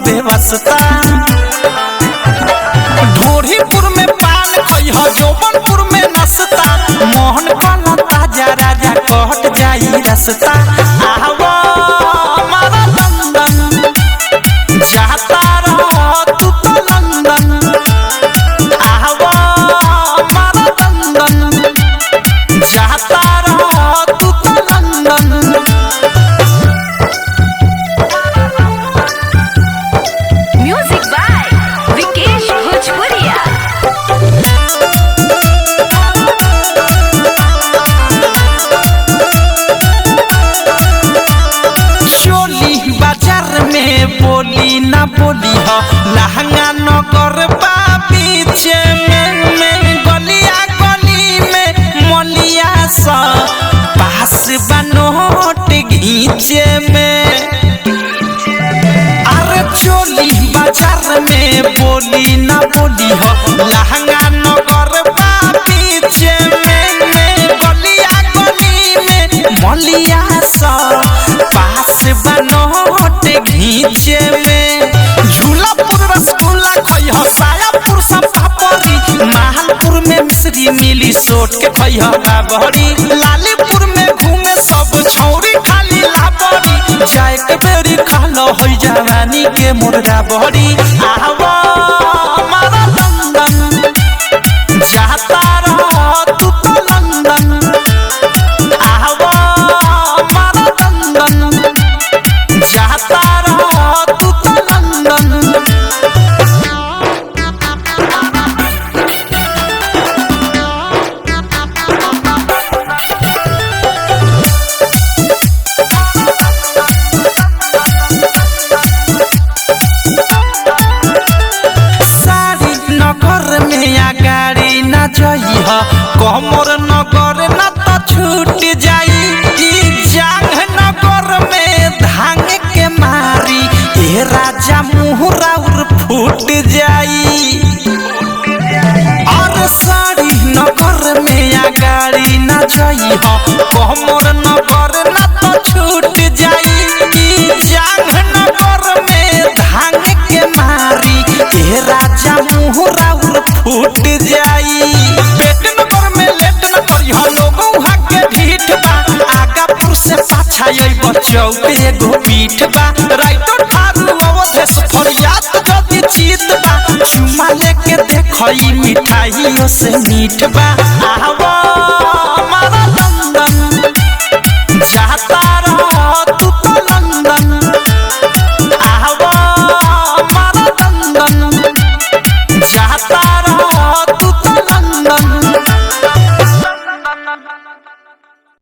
बेवस्ता। ढोरीपुर में पान खइह जौबनपुर में नसता, मोहन कला ताजा राजा कहट जाई रसता। आवा हमारा लंदन जाता रह तू तो लंदन, आवा हमारा लंदन जाता रह तू तो लंदन। म्यूजिक बाय विकेश भोजपुरिया। चोली बाजार में बोली ना बोली हो, लहंगा नगर बा पीछे में गलिया गली में मलिया सा पास बनोट घींचे में। अरे चोली बाजार में बोली ना बोली हो, लहंगा नगर बा पीछे में गलिया गली में मलिया सा पास बनोट घींचे में। झूलापुर रसगुल्ला खइह, सायापुर सब पापड़ी, महालपुर में मिश्री मिली सोट के खइह बाबड़ी। लालीपुर में घूमे सब छौरी खाली लाबड़ी, जाए के बेरी खालो होई जवानी के मुर्गा बड़ी। आवा हमारा लंदन जाता रह तू तो लंदन, आवा हमारा लंदन जाता रह तू तो लंदन। सारी नगर में गाड़ी न जइह, कमर नगर न तो छूट जाई। ई जांग नगर में धांग के मारी ए राजा मुहरा उर फूट जाई। और सारी नगर में गाड़ी न जइह, कमर नगर न तो छूट जाई। ई जांग नगर में धांग के मारी ए राजा मुहरा उर फूट जाई। पेट नगर में लेट न करिह, लोगों हाके ढीठ बा, आगापुर से पाछा अइब चौक एगो पीठ बा। राइतो ठारू अवधेश फरियाद जदी चीत बा, चुमा लेके देखई मिठाइयों से मीठ बा। आवा